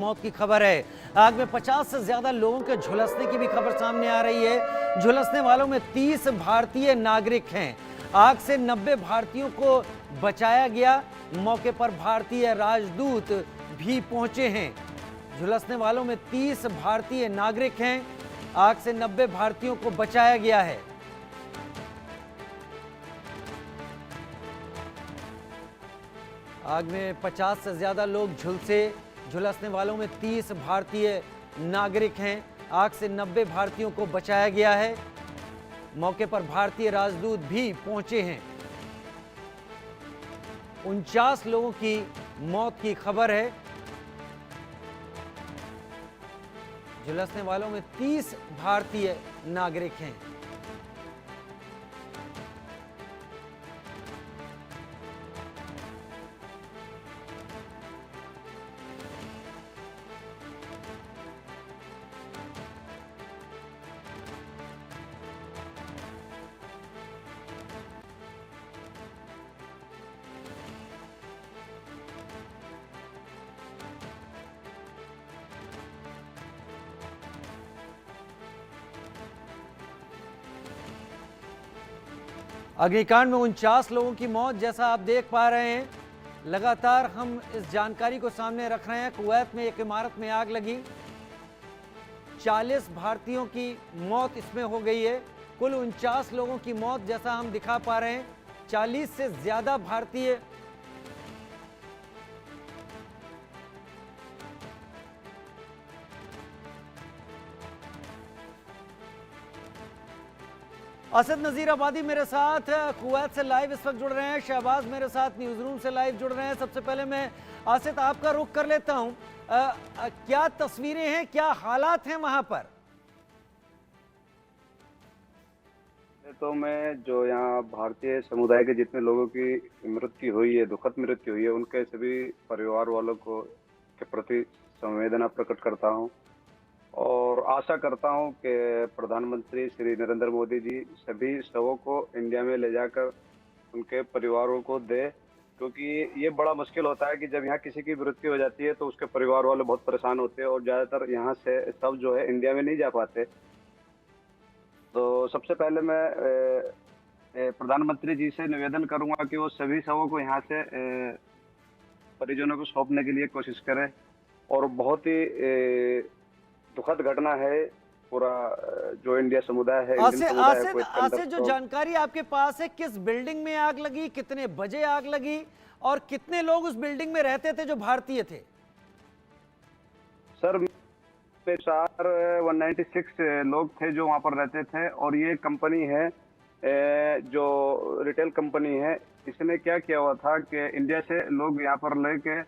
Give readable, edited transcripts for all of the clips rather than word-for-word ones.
मौत की खबर है। आग में 50 से ज्यादा लोगों के झुलसने की भी खबर सामने आ रही है। झुलसने वालों में 30 भारतीय नागरिक हैं। आग से 90 भारतीयों को बचाया गया। मौके पर भारतीय राजदूत भी पहुंचे हैं। झुलसने वालों में 30 भारतीय नागरिक हैं। आग से 90 भारतीयों को बचाया गया है। आग में 50 से ज्यादा लोग झुलसने वालों में 30 भारतीय नागरिक हैं। आग से 90 भारतीयों को बचाया गया है। मौके पर भारतीय राजदूत भी पहुंचे हैं। 49 लोगों की मौत की खबर है। झुलसने वालों में 30 भारतीय नागरिक हैं। अग्निकांड में 49 लोगों की मौत, जैसा आप देख पा रहे हैं। लगातार हम इस जानकारी को सामने रख रहे हैं। कुवैत में एक इमारत में आग लगी। 40 भारतीयों की मौत इसमें हो गई है। कुल 49 लोगों की मौत, जैसा हम दिखा पा रहे हैं। 40 से ज्यादा भारतीय असद नजीर आबादी मेरे साथ कुवैत से लाइव इस वक्त जुड़ रहे हैं। शहबाज मेरे साथ न्यूज रूम से लाइव जुड़ रहे हैं। सबसे पहले मैं आसित आपका रुख कर लेता हूं। क्या तस्वीरें हैं, क्या हालात हैं वहां पर? तो मैं जो यहाँ भारतीय समुदाय के जितने लोगों की मृत्यु हुई है, दुखद मृत्यु हुई है, उनके सभी परिवार वालों को के प्रति संवेदना प्रकट करता हूँ और आशा करता हूँ कि प्रधानमंत्री श्री नरेंद्र मोदी जी सभी शवों को इंडिया में ले जाकर उनके परिवारों को दे, क्योंकि ये बड़ा मुश्किल होता है कि जब यहाँ किसी की मृत्यु हो जाती है तो उसके परिवार वाले बहुत परेशान होते हैं और ज्यादातर यहाँ से सब जो है इंडिया में नहीं जा पाते। तो सबसे पहले मैं प्रधानमंत्री जी से निवेदन करूंगा कि वो सभी शवों को यहाँ से परिजनों को सौंपने के लिए कोशिश करें। और बहुत ही दुखद घटना है। पूरा जो इंडिया समुदाय है, इंडियन समुदाय है, कुवैत के अंदर। जो जानकारी आपके पास है, किस बिल्डिंग में आग लगी, कितने बजे आग लगी और कितने लोग उस बिल्डिंग में रहते थे जो भारतीय थे? सर, 196 लोग थे जो वहां पर रहते थे और ये कंपनी है जो रिटेल कंपनी है। इसने क्या किया हुआ था कि इंडिया से लोग यहाँ पर लेके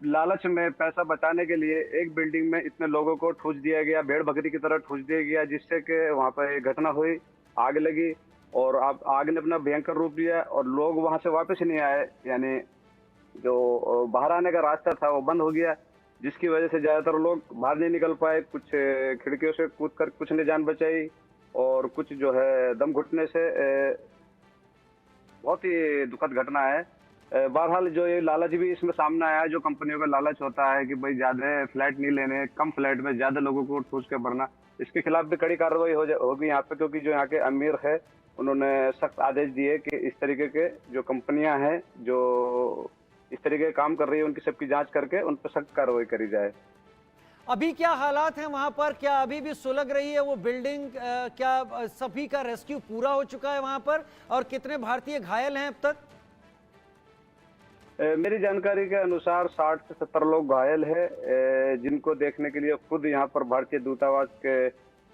लालच में पैसा बचाने के लिए एक बिल्डिंग में इतने लोगों को ठूस दिया गया, भेड़ बकरी की तरह ठूस दिया गया, जिससे कि वहां पर एक घटना हुई, आग लगी और आग ने अपना भयंकर रूप लिया और लोग वहां से वापस नहीं आए। यानी जो बाहर आने का रास्ता था वो बंद हो गया, जिसकी वजह से ज्यादातर लोग बाहर नहीं निकल पाए। कुछ खिड़कियों से कूद कर कुछ ने जान बचाई और कुछ जो है दम घुटने से। बहुत ही दुखद घटना है। बहरहाल जो ये लालच भी इसमें सामने आया है, जो कंपनियों का लालच होता है कि भाई ज्यादा फ्लैट नहीं लेने, कम फ्लैट में ज्यादा लोगों को ठूस के भरना, इसके खिलाफ भी कड़ी कार्रवाई होगी यहाँ पे, क्योंकि जो यहाँ के अमीर है उन्होंने सख्त आदेश दिए कि इस तरीके के जो कंपनियां हैं जो इस तरीके के काम कर रही है उनकी सबकी जांच करके उन पर सख्त कार्रवाई करी जाए। अभी क्या हालात हैं वहां पर? क्या अभी भी सुलग रही है वो बिल्डिंग? क्या सभी का रेस्क्यू पूरा हो चुका है वहां पर? और कितने भारतीय घायल हैं अब तक? मेरी जानकारी के अनुसार 60 से 70 लोग घायल है, जिनको देखने के लिए खुद यहाँ पर भारतीय दूतावास के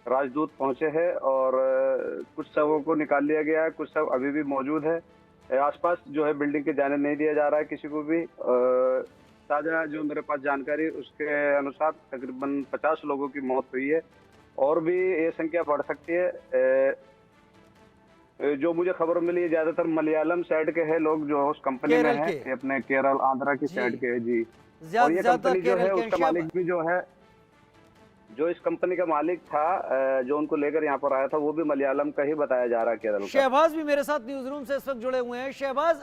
राजदूत पहुंचे हैं और कुछ शवों को निकाल लिया गया है, कुछ शव अभी भी मौजूद है। आसपास जो है बिल्डिंग के जाने नहीं दिया जा रहा है किसी को भी। ताजा जो मेरे पास जानकारी उसके अनुसार तकरीबन 50 लोगों की मौत हुई है और भी ये संख्या बढ़ सकती है। जो मुझे खबर मिली है ज्यादातर मलयालम साइड के है लोग जो उस कंपनी में है, अपने केरल आंध्रा की साइड के है जी। और ये कंपनी जो है उसका मालिक भी जो है, जो इस कंपनी का मालिक था जो उनको लेकर यहाँ पर आया था, वो भी मलयालम का ही बताया जा रहा है, केरल का। शहबाज भी मेरे साथ न्यूज रूम से इस वक्त जुड़े हुए हैं। शहबाज,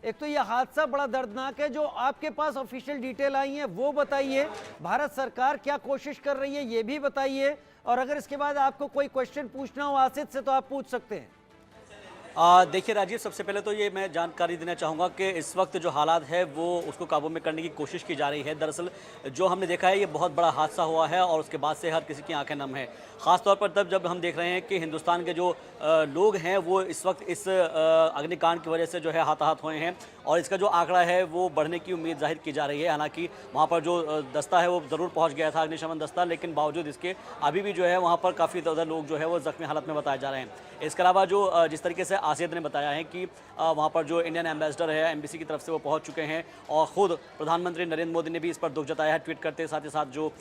एक तो यह हादसा बड़ा दर्दनाक है, जो आपके पास ऑफिशियल डिटेल आई है वो बताइए, भारत सरकार क्या कोशिश कर रही है ये भी बताइए, और अगर इसके बाद आपको कोई क्वेश्चन पूछना हो आसिद से तो आप पूछ सकते हैं। देखिए राजीव, सबसे पहले तो ये मैं जानकारी देना चाहूँगा कि इस वक्त जो हालात है वो उसको काबू में करने की कोशिश की जा रही है। दरअसल जो हमने देखा है ये बहुत बड़ा हादसा हुआ है और उसके बाद से हर किसी की आंखें नम है, ख़ासतौर पर तब जब हम देख रहे हैं कि हिंदुस्तान के जो लोग हैं वो इस वक्त इस अग्निकांड की वजह से जो है हताहत हुए हैं और इसका जो आंकड़ा है वो बढ़ने की उम्मीद जाहिर की जा रही है। हालांकि वहाँ पर जो दस्ता है वो ज़रूर पहुँच गया था, अग्निशमन दस्ता, लेकिन बावजूद इसके अभी भी जो है वहाँ पर काफ़ी ज़्यादा लोग जो है वो ज़ख्मी हालत में बताए जा रहे हैं। इसके अलावा जो जिस तरीके से आसिद ने बताया है कि वहाँ पर जो इंडियन एम्बेसडर है एमबेसी की तरफ से वो पहुँच चुके हैं और ख़ुद प्रधानमंत्री नरेंद्र मोदी ने भी इस पर दुख जताया है ट्वीट करते, साथ ही साथ जो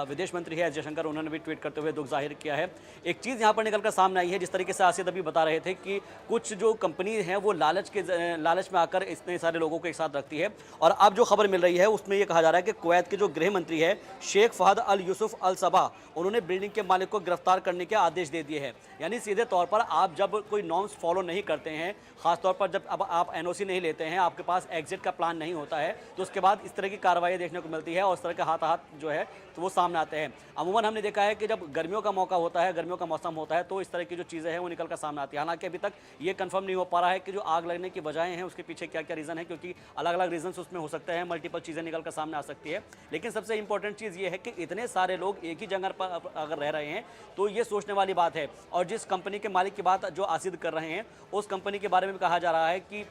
विदेश मंत्री है एस जयशंकर, उन्होंने भी ट्वीट करते हुए दुख जाहिर किया है। एक चीज़ यहाँ पर निकल कर सामने आई है, जिस तरीके से आसिद अभी बता रहे थे कि कुछ जो कंपनी हैं वो लालच में आकर इतने सारे लोगों को एक साथ रखती है, और अब जो खबर मिल रही है उसमें ये कहा जा रहा है कि कुवैत के जो गृह मंत्री है शेख फहद अल यूसुफ अल सबा, उन्होंने बिल्डिंग के मालिक को गिरफ्तार करने के आदेश दे दिए हैं। यानी सीधे तौर पर आप जब कोई नॉर्म्स फॉलो नहीं करते हैं, खासतौर पर जब अब आप एनओसी नहीं लेते हैं, आपके पास एग्जिट का प्लान नहीं होता है, तो उसके बाद इस तरह की कार्रवाई देखने को मिलती है और इस तरह के हाथ जो है तो वो सामने आते हैं। अमूमन हमने देखा है कि जब गर्मियों का मौका होता है, गर्मियों का मौसम होता है, तो इस तरह की जो चीज़ें हैं वो निकल कर सामने आती है। हालांकि अभी तक ये कंफर्म नहीं हो पा रहा है कि जो आग लगने की वजह हैं उसके पीछे क्या क्या रीज़न है, क्योंकि अलग अलग रीजन्स उसमें हो सकते हैं, मल्टीपल चीज़ें निकल कर सामने आ सकती है। लेकिन सबसे इंपॉर्टेंट चीज़ ये है कि इतने सारे लोग एक ही जगह पर अगर रह रहे हैं तो ये सोचने वाली बात है। और जिस कंपनी के मालिक की बात जो आसिद कर रहे हैं, उस कंपनी के बारे में कहा जा रहा है कि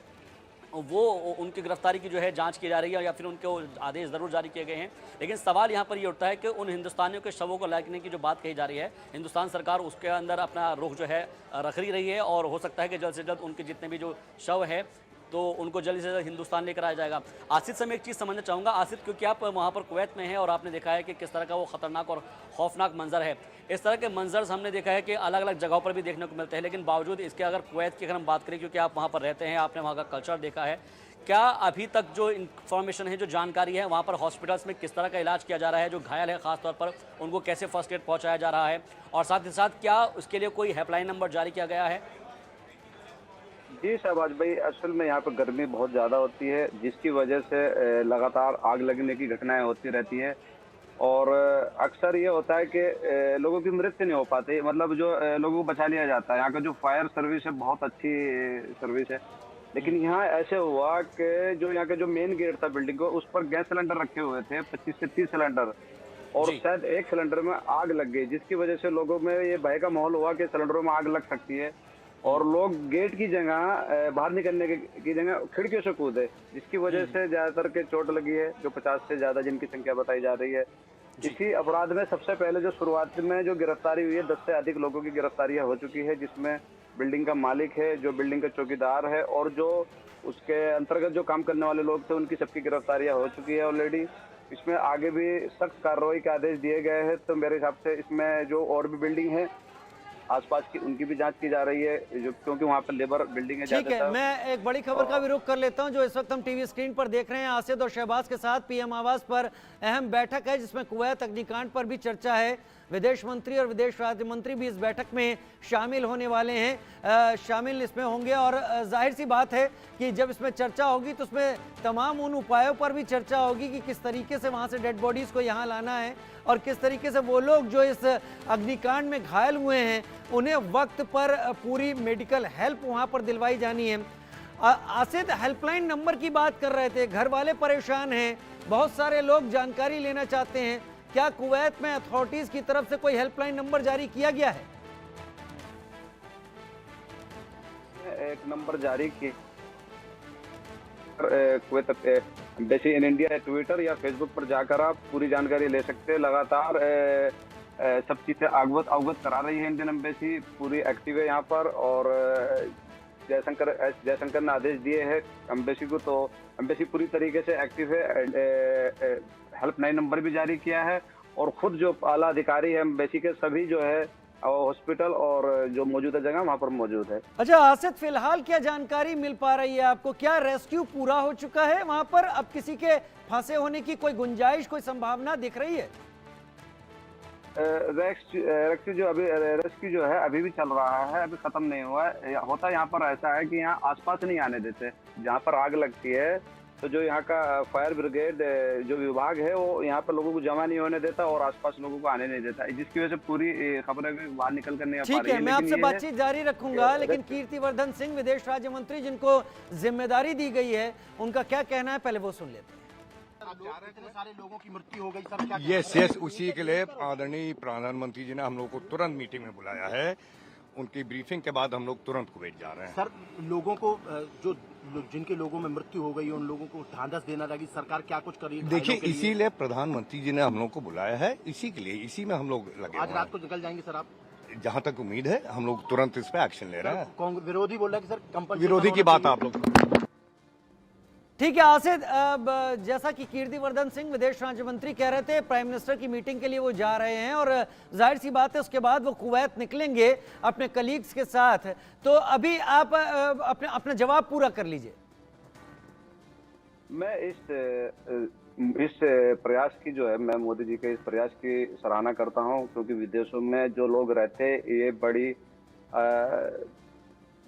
वो उनकी गिरफ्तारी की जो है जांच की जा रही है या फिर उनके आदेश ज़रूर जारी किए गए हैं। लेकिन सवाल यहाँ पर ये उठता है कि उन हिंदुस्तानियों के शवों को लाने की जो बात कही जा रही है, हिंदुस्तान सरकार उसके अंदर अपना रुख जो है रख रही है और हो सकता है कि जल्द से जल्द उनके जितने भी जो शव है तो उनको जल्द से जल्द हिंदुस्तान लेकर आया जाएगा। आसिद से मैं एक चीज़ समझना चाहूँगा, आसिद, क्योंकि आप वहाँ पर कुवैत में हैं और आपने देखा है कि किस तरह का वो ख़तरनाक और खौफनाक मंजर है। इस तरह के मंजर्स हमने देखा है कि अलग अलग जगहों पर भी देखने को मिलते हैं, लेकिन बावजूद इसके अगर कुवैत की अगर हम बात करें, क्योंकि आप वहाँ पर रहते हैं, आपने वहाँ का कल्चर देखा है, क्या अभी तक जो इन्फॉर्मेशन है, जो जानकारी है, वहाँ पर हॉस्पिटल्स में किस तरह का इलाज किया जा रहा है, जो घायल है ख़ासतौर पर उनको कैसे फर्स्ट एड पहुँचाया जा रहा है, और साथ ही साथ क्या उसके लिए कोई हेल्पलाइन नंबर जारी किया गया है? जी शहबाज भाई, असल में यहाँ पर गर्मी बहुत ज़्यादा होती है, जिसकी वजह से लगातार आग लगने की घटनाएं होती रहती है और अक्सर ये होता है कि लोगों की मृत्यु नहीं हो पाती, मतलब जो लोगों को बचा लिया जाता है। यहाँ का जो फायर सर्विस है बहुत अच्छी सर्विस है, लेकिन यहाँ ऐसे हुआ कि जो यहाँ का जो मेन गेट था बिल्डिंग को, उस पर गैस सिलेंडर रखे हुए थे 25 से 30 सिलेंडर, और शायद एक सिलेंडर में आग लग गई, जिसकी वजह से लोगों में ये भय का माहौल हुआ कि सिलेंडरों में आग लग सकती है, और लोग गेट की जगह बाहर निकलने की जगह खिड़कियों से कूदे, जिसकी वजह से ज्यादातर के चोट लगी है, जो 50 से ज्यादा जिनकी संख्या बताई जा रही है। इसी अपराध में सबसे पहले जो शुरुआत में जो गिरफ्तारी हुई है, 10 से अधिक लोगों की गिरफ्तारियां हो चुकी है, जिसमें बिल्डिंग का मालिक है, जो बिल्डिंग का चौकीदार है, और जो उसके अंतर्गत जो काम करने वाले लोग थे उनकी सबकी गिरफ्तारियां हो चुकी है ऑलरेडी। इसमें आगे भी सख्त कार्रवाई के आदेश दिए गए हैं, तो मेरे हिसाब से इसमें जो और भी बिल्डिंग है आसपास की, उनकी भी जांच की जा रही है, जो क्योंकि वहाँ पर लेबर बिल्डिंग है। ठीक है, मैं एक बड़ी खबर का भी रुख कर लेता हूं, जो इस वक्त हम टीवी स्क्रीन पर देख रहे हैं। आसिद और शहबाज के साथ पीएम आवास पर अहम बैठक है, जिसमें कुवैत अग्निकांड पर भी चर्चा है। विदेश मंत्री और विदेश राज्य मंत्री भी इस बैठक में शामिल होने वाले हैं, शामिल इसमें होंगे, और जाहिर सी बात है कि जब इसमें चर्चा होगी तो उसमें तमाम उन उपायों पर भी चर्चा होगी कि किस तरीके से वहाँ से डेड बॉडीज़ को यहाँ लाना है और किस तरीके से वो लोग जो इस अग्निकांड में घायल हुए हैं उन्हें वक्त पर पूरी मेडिकल हेल्प वहाँ पर दिलवाई जानी है। आसिद, हेल्पलाइन नंबर की बात कर रहे थे, घर वाले परेशान हैं, बहुत सारे लोग जानकारी लेना चाहते हैं, क्या कुवैत में अथॉरिटीज की तरफ से कोई हेल्पलाइन नंबर जारी किया गया है? एक नंबर जारी किया Kuwait embassy in India, Twitter या फेसबुक पर जाकर आप पूरी जानकारी ले सकते हैं। लगातार सब चीज़ें अवगत करा रही है इंडियन एम्बेसी, पूरी एक्टिव है यहाँ पर, और जयशंकर ने आदेश दिए हैं एम्बेसी को, तो एम्बेसी पूरी तरीके से एक्टिव है। हेल्पलाइन नंबर भी जारी किया है, और खुद जो आला अधिकारी है एम्बेसी के, सभी जो है हॉस्पिटल और जो मौजूदा जगह वहाँ पर मौजूद है। अच्छा आसिद, फिलहाल क्या जानकारी मिल पा रही है आपको? क्या रेस्क्यू पूरा हो चुका है वहाँ पर? अब किसी के फंसे होने की कोई गुंजाइश, कोई संभावना दिख रही है? रेस्क्यू जो अभी रेस्क्यू जो है अभी भी चल रहा है, अभी खत्म नहीं हुआ है। होता यहाँ पर ऐसा है कि यहाँ आसपास नहीं आने देते, जहाँ पर आग लगती है तो जो यहाँ का फायर ब्रिगेड जो विभाग है वो यहाँ पर लोगों को जमा नहीं होने देता और आसपास लोगों को आने नहीं देता, जिसकी वजह से पूरी खबरें भी बाहर निकल कर नहीं आ पा ठीक रही है, मैं आपसे लेकिन ये बातचीत जारी रखूंगा, लेकिन कीर्तिवर्धन सिंह विदेश राज्य मंत्री जिनको जिम्मेदारी दी गई है, उनका क्या कहना है पहले वो सुन लेते हैं। इतने सारे लोगों की मृत्यु हो गई सर, क्या यस उसी के लिए आदरणीय प्रधानमंत्री जी ने हम लोग को तुरंत मीटिंग में बुलाया है। उनकी ब्रीफिंग के बाद हम लोग तुरंत कुवैत जा रहे हैं। सर लोगों को जिनके लोगों में मृत्यु हो गई उन लोगों को ढांढस देना लगी, सरकार क्या कुछ करी? देखिए इसीलिए प्रधानमंत्री जी ने हम लोग को बुलाया है, इसी के लिए, इसी में हम लोग लगे आज रात को निकल जाएंगे सर आप? जहाँ तक उम्मीद है हम लोग तुरंत इस पे एक्शन ले रहे हैं। विरोधी बोल रहा है कि सर कंपल्सरी विरोधी की बात आप लोग ठीक है आसिद, अब जैसा कि कीर्तिवर्धन सिंह विदेश राज्य मंत्री कह रहे थे, प्राइम मिनिस्टर की मीटिंग के लिए वो जा रहे हैं और जाहिर सी बात है उसके बाद वो कुवैत निकलेंगे अपने कलीग्स के साथ। तो अभी आप अपना जवाब पूरा कर लीजिए। मैं इस प्रयास की जो है, मैं मोदी जी के इस प्रयास की सराहना करता हूं, क्योंकि विदेशों में जो लोग रहते ये बड़ी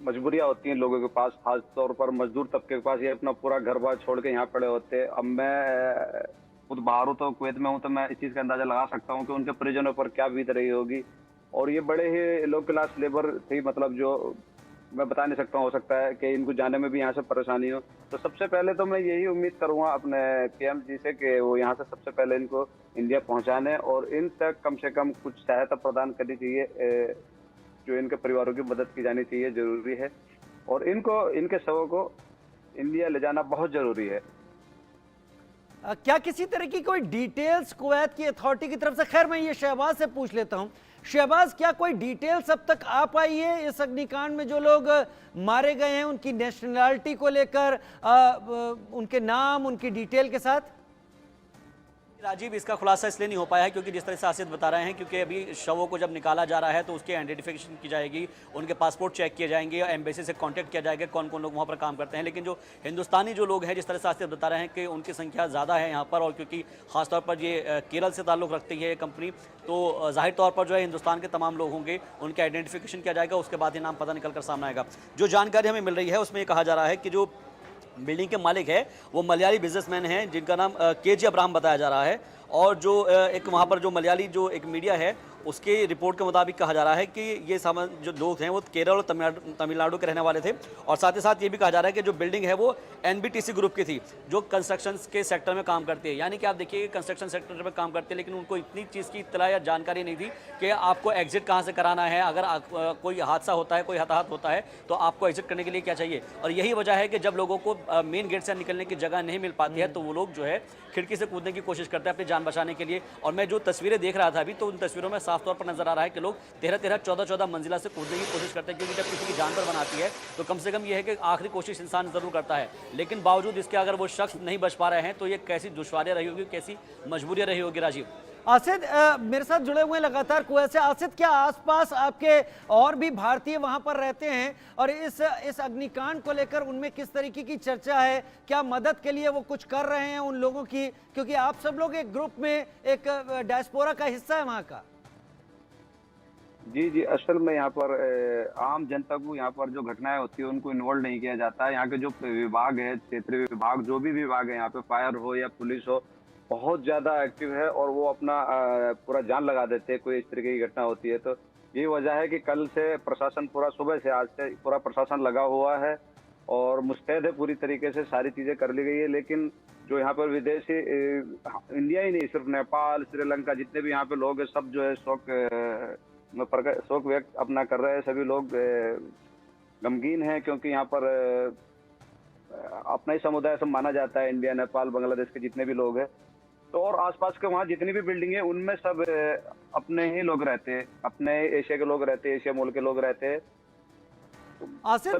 मजबूरियां होती हैं लोगों के पास, खास तौर पर मजदूर तबके के पास। ये अपना पूरा घर बार छोड़ के यहाँ पड़े होते। अब मैं खुद बाहर हूँ तो कुवैत में हूँ, तो मैं इस चीज का अंदाजा लगा सकता हूँ कि उनके परिजनों पर क्या बीत रही होगी। और ये बड़े ही लो क्लास लेबर थी, मतलब जो मैं बता नहीं सकता हूँ, हो सकता है कि इनको जाने में भी यहाँ से परेशानी हो। तो सबसे पहले तो मैं यही उम्मीद करूंगा अपने पीएम जी से कि वो यहाँ से सबसे पहले इनको इंडिया पहुंचाने और इन तक कम से कम कुछ सहायता प्रदान करनी चाहिए, जो इनके परिवारों की मदद की जानी चाहिए, जरूरी है। और इनके शवों को इंडिया ले जाना बहुत जरूरी है। क्या किसी तरह की कोई डिटेल्स कुवैत की अथॉरिटी की तरफ से, खैर मैं ये शहबाज से पूछ लेता हूं, शहबाज क्या कोई डिटेल्स अब तक आ पाई है इस अग्निकांड में जो लोग मारे गए हैं, उनकी नेशनलिटी को लेकर, उनके नाम, उनकी डिटेल के साथ? राजीव, इसका खुलासा इसलिए नहीं हो पाया है क्योंकि जिस तरह से आसिफ बता रहे हैं, क्योंकि अभी शवों को जब निकाला जा रहा है तो उसकी आइडेंटिफिकेशन की जाएगी, उनके पासपोर्ट चेक किए जाएंगे, एम्बेसी से कांटेक्ट किया जाएगा कौन कौन लोग वहाँ पर काम करते हैं। लेकिन जो हिंदुस्तानी जो लोग हैं, जिस तरह से आसिफ बता रहे हैं कि उनकी संख्या ज़्यादा है यहाँ पर, और क्योंकि खासतौर पर ये केरल से ताल्लुक़ रखती है ये कंपनी, तो जाहिर तौर पर जो है हिंदुस्तान के तमाम लोग होंगे, उनके आइडेंटिफिकेशन किया जाएगा, उसके बाद ये नाम पता निकल कर सामने आएगा। जो जानकारी हमें मिल रही है उसमें ये कहा जा रहा है कि जो बिल्डिंग के मालिक है वो मलयाली बिजनेसमैन हैं जिनका नाम केजी अब्राहम बताया जा रहा है। और जो एक वहाँ पर जो मलयाली जो एक मीडिया है उसके रिपोर्ट के मुताबिक कहा जा रहा है कि ये सामान जो लोग हैं वो केरल और तमिलनाडु के रहने वाले थे। और साथ ही साथ ये भी कहा जा रहा है कि जो बिल्डिंग है वो एनबीटीसी ग्रुप की थी, जो कंस्ट्रक्शन के सेक्टर में काम करती है। यानी कि आप देखिए कंस्ट्रक्शन सेक्टर में काम करते हैं, लेकिन उनको इतनी चीज़ की इत्तला या जानकारी नहीं थी कि आपको एग्जिट कहाँ से कराना है, अगर कोई हादसा होता है, कोई हताहत होता है तो आपको एग्जिट करने के लिए क्या चाहिए। और यही वजह है कि जब लोगों को मेन गेट से निकलने की जगह नहीं मिल पाती है तो वो लोग जो है खिड़की से कूदने की कोशिश करते हैं अपनी जान बचाने के लिए। और मैं जो तस्वीरें देख रहा था अभी, तो उन तस्वीरों में साफ तौर पर नजर आ रहा है कि लोग 13-13, 14-14 मंजिला से कूदने की कोशिश करते हैं, क्योंकि जब किसी की जान पर बनाती है तो कम से कम ये है कि आखिरी कोशिश इंसान जरूर करता है। लेकिन बावजूद इसके अगर वो शख्स नहीं बच पा रहे हैं तो ये कैसी दुश्वारियां रही होगी, कैसी मजबूरियां रही होगी। राजीव, आसिद मेरे साथ जुड़े हुए लगातार कुवैत से। आसिद, क्या आसपास आपके और भी भारतीय वहां पर रहते हैं और इस अग्निकांड को लेकर उनमें किस तरीके की चर्चा है? क्या मदद के लिए वो कुछ कर रहे हैं उन लोगों की, क्योंकि आप सब लोग एक ग्रुप में, एक डायस्पोरा का हिस्सा है वहां का? जी, असल में यहाँ पर आम जनता को यहाँ पर जो घटनाएं होती है उनको इन्वॉल्व नहीं किया जाता है। यहाँ के जो विभाग है, क्षेत्रीय विभाग, जो भी विभाग है यहाँ पे, फायर हो या पुलिस हो, बहुत ज्यादा एक्टिव है और वो अपना पूरा जान लगा देते हैं कोई इस तरीके की घटना होती है। तो यही वजह है कि कल से प्रशासन पूरा, सुबह से आज से पूरा प्रशासन लगा हुआ है और मुस्तैद है, पूरी तरीके से सारी चीजें कर ली गई है। लेकिन जो यहाँ पर विदेशी, इंडिया ही नहीं, सिर्फ नेपाल, श्रीलंका, जितने भी यहाँ पे लोग हैं, सब जो है शोक व्यक्त अपना कर रहे हैं। सभी लोग गमगीन हैं, क्योंकि यहाँ पर अपना ही समुदाय सब माना जाता है, इंडिया, नेपाल, बांग्लादेश के जितने भी लोग हैं। तो और आसपास के वहाँ जितनी भी बिल्डिंग है उनमें सब अपने ही लोग रहते हैं, अपने एशिया के लोग रहते हैं, एशिया मूल के लोग रहते हैं। आसिफ,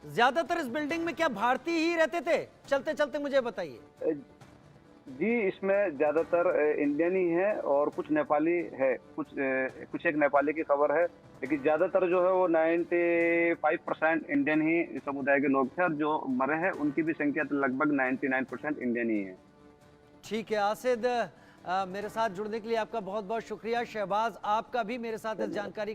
ज्यादातर इस बिल्डिंग में क्या भारतीय ही रहते थे? चलते चलते मुझे बताइए। जी, इसमें ज्यादातर इंडियन ही है और कुछ नेपाली है, कुछ एक नेपाली की खबर है, लेकिन ज्यादातर जो है वो 95% इंडियन ही समुदाय के लोग थे और जो मरे हैं उनकी भी संख्या तो लगभग 99% इंडियन ही है। ठीक है आसिद, मेरे साथ जुड़ने के लिए आपका बहुत बहुत शुक्रिया। शहबाज, आपका भी मेरे साथ इस जानकारी